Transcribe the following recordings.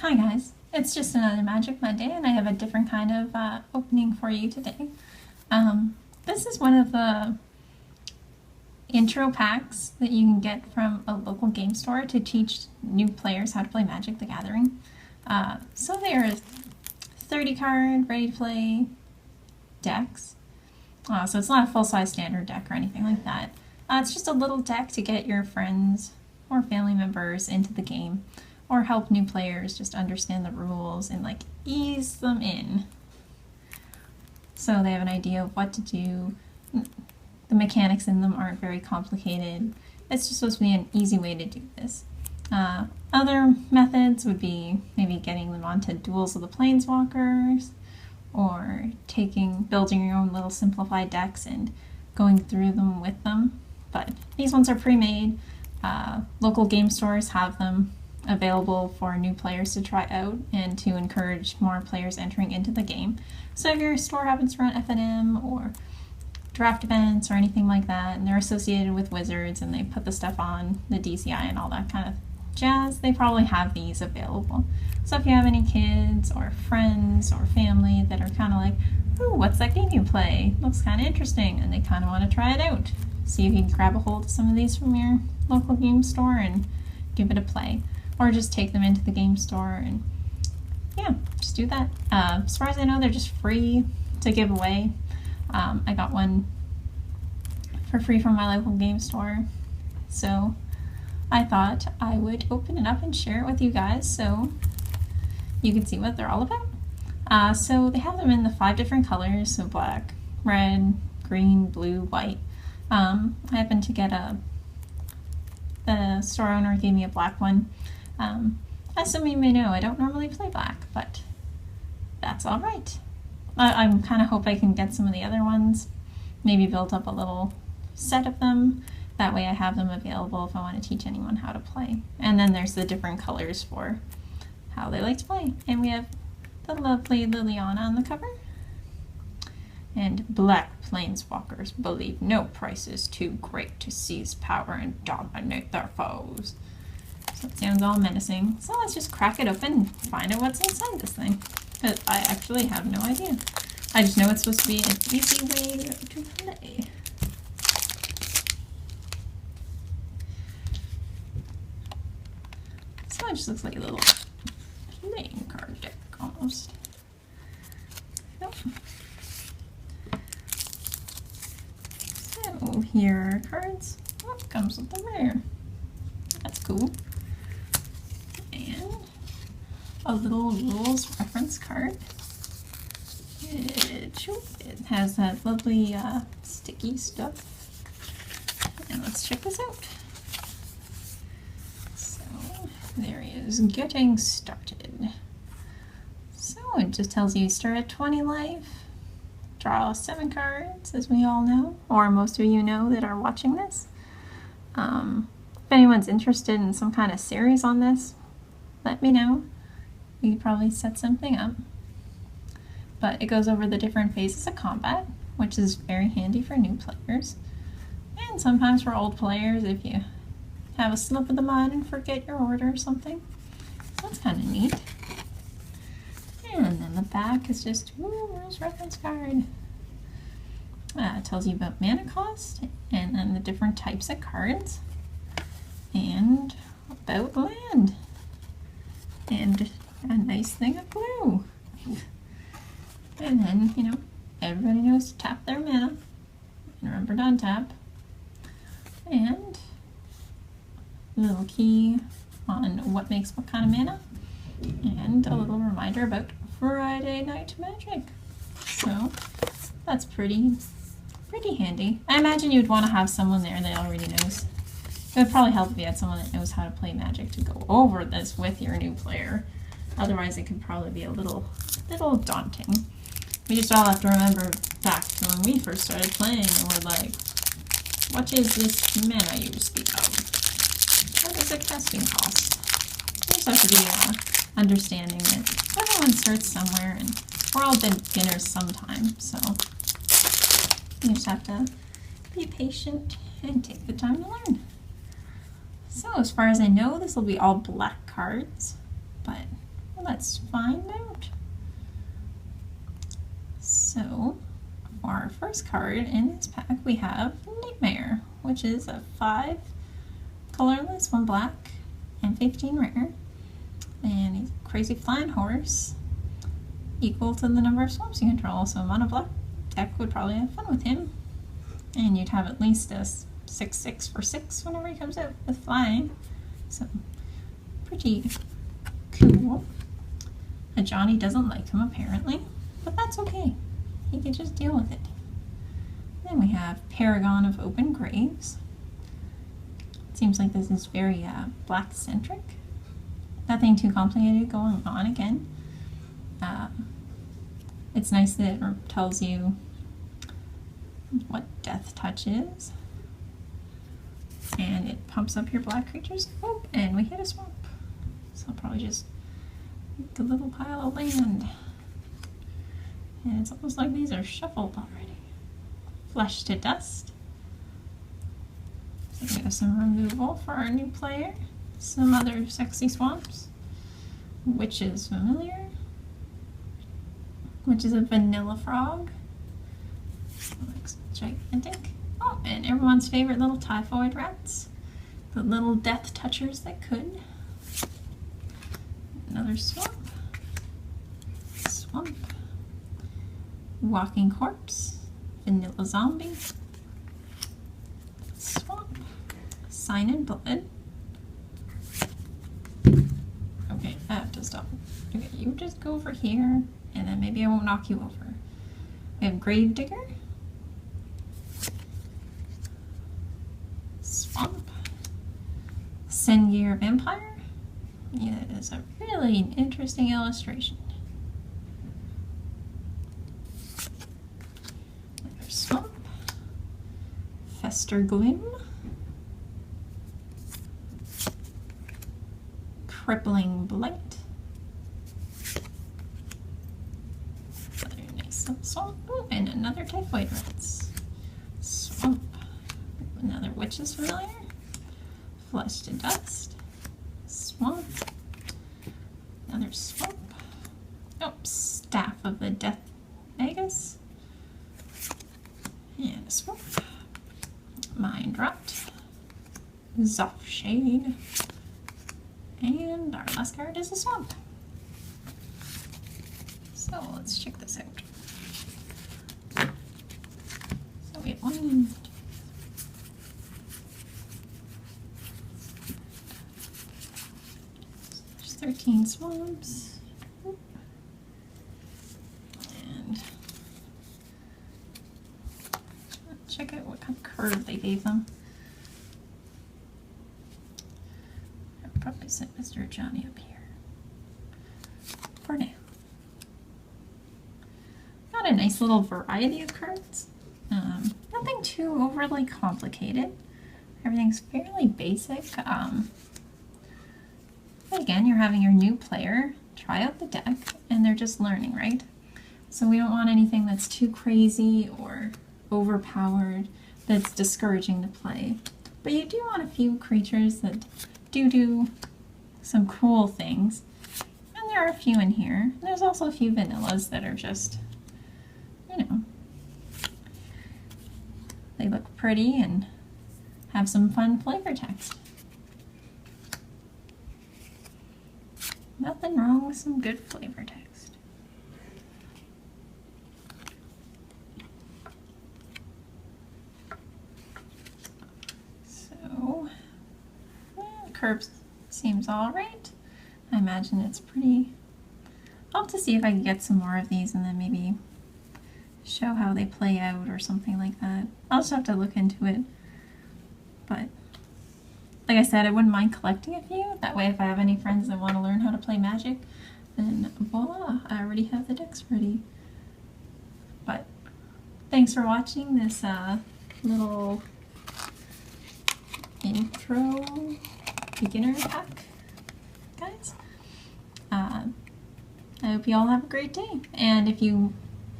Hi guys, it's just another Magic Monday and I have a different kind of opening for you today. This is one of the intro packs that you can get from a local game store to teach new players how to play Magic the Gathering. So there is 30 card ready to play decks. So it's not a full-size standard deck or anything like that. It's just a little deck to get your friends or family members into the game, or help new players just understand the rules and like ease them in so they have an idea of what to do. The mechanics in them aren't very complicated. It's just supposed to be an easy way to do this. Other methods would be maybe getting them onto Duels of the Planeswalkers, or building your own little simplified decks and going through them with them. But these ones are pre-made. Local game stores have them available for new players to try out and to encourage more players entering into the game. So if your store happens to run FNM or draft events or anything like that, and they're associated with Wizards and they put the stuff on the DCI and all that kind of jazz, they probably have these available. So if you have any kids or friends or family that are kind of like, ooh, what's that game you play? Looks kind of interesting, and they kind of want to try it out. See if you can grab a hold of some of these from your local game store and give it a play. Or just take them into the game store and yeah, just do that. As far as I know, they're just free to give away. I got one for free from my local game store, so I thought I would open it up and share it with you guys so you can see what they're all about. So they have them in the 5 different colors, so black, red, green, blue, white. I happened to get the store owner gave me a black one. As some of you may know, I don't normally play black, but that's all right. I'm kind of hope I can get some of the other ones, maybe build up a little set of them. That way I have them available if I want to teach anyone how to play. And then there's the different colors for how they like to play. And we have the lovely Liliana on the cover. And black planeswalkers believe no price is too great to seize power and dominate their foes. So it sounds all menacing. So let's just crack it open and find out what's inside this thing. Because I actually have no idea. I just know it's supposed to be an easy way to play. So it just looks like a little playing card deck almost. Nope. So here are cards. Oh, it comes with the rare. That's cool. And a little rules reference card. It has that lovely sticky stuff. And let's check this out. So there he is, getting started. So it just tells you start at 20 life, draw 7 cards, as we all know, or most of you know that are watching this. If anyone's interested in some kind of series on this, let me know. We could probably set something up. But it goes over the different phases of combat, which is very handy for new players. And sometimes for old players if you have a slip of the mind and forget your order or something. So that's kind of neat. And then the back is just, ooh, rules reference card. It tells you about mana cost, and then the different types of cards, and about land, and a nice thing of glue. And then, you know, everybody knows to tap their mana, and remember to untap. And a little key on what makes what kind of mana, and a little reminder about Friday Night Magic. So that's pretty handy. I imagine you'd want to have someone there that already knows. It would probably help if you had someone that knows how to play Magic to go over this with your new player. Otherwise, it could probably be a little daunting. We just all have to remember back to when we first started playing, and we're like, what is this mana you speak of? What is the casting cost? You just have to be understanding that everyone starts somewhere, and we're all beginners sometime, so you just have to be patient and take the time to learn. So as far as I know, this will be all black cards, but let's find out. So, for our first card in this pack, we have Nightmare, which is a 5 colorless, 1 black, and 15 rare. And he's a crazy flying horse, equal to the number of swamps you control. So a mono black deck would probably have fun with him. And you'd have at least a 6/6 for 6 whenever he comes out with flying. So, pretty cool. Johnny doesn't like him apparently, but that's okay. He can just deal with it. Then we have Paragon of Open Graves. It seems like this is very black-centric. Nothing too complicated going on again. It's nice that it tells you what Death Touch is. And it pumps up your black creatures. Oh, and we hit a swamp. So I'll probably just make a little pile of land. And it's almost like these are shuffled already. Flesh to Dust. So we have some removal for our new player. Some other sexy swamps. Witch's Familiar. Which is a vanilla frog. Looks gigantic. Oh, and everyone's favorite little typhoid rats. The little death touchers that could. Another swamp. Swamp. Walking Corpse. Vanilla Zombie. Swamp. Sign in Blood. Okay, I have to stop. Okay, you just go over here, and then maybe I won't knock you over. We have Gravedigger. Swamp. Sengir Vampire. Yeah, it is a really interesting illustration. Another swamp. Fester Gloom. Crippling Blight. Another nice little swamp. Ooh, and another Typhoid Rats. Swamp. Another Witch's Familiar. Flesh to Dust. Swamp. Another swamp. Oh, Staff of the Death Magus. And a swamp. Mind Rot. Zoff Shade. And our last card is a swamp. So let's check this out. So we have 1, 2, there's 13 swamps. And let's check out what kind of curve they gave them. Probably set Mr. Johnny up here for now. Got a nice little variety of cards. Nothing too overly complicated. Everything's fairly basic. But again, you're having your new player try out the deck, and they're just learning, right? So we don't want anything that's too crazy or overpowered that's discouraging to play. But you do want a few creatures that do some cool things, and there are a few in here. There's also a few vanillas that are just, you know, they look pretty and have some fun flavor text. Nothing wrong with some good flavor text. So curve seems all right. I imagine it's pretty. I'll have to see if I can get some more of these and then maybe show how they play out or something like that. I'll just have to look into it. But like I said, I wouldn't mind collecting a few. That way if I have any friends that want to learn how to play Magic, then voila, I already have the decks ready. But thanks for watching this little intro beginner pack, guys. I hope you all have a great day, and if you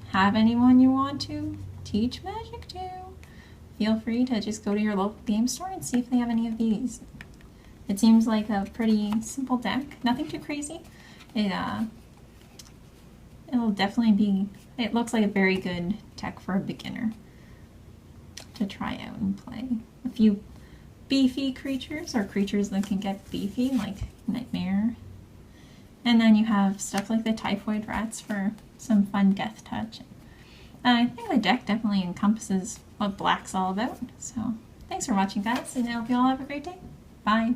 have anyone you want to teach Magic to, feel free to just go to your local game store and see if they have any of these. It seems like a pretty simple deck, nothing too crazy. it it'll definitely be, it looks like a very good deck for a beginner to try out and play. A few beefy creatures, or creatures that can get beefy, like Nightmare. And then you have stuff like the Typhoid Rats for some fun death touch. I think the deck definitely encompasses what Black's all about. So thanks for watching, guys, and I hope you all have a great day. Bye!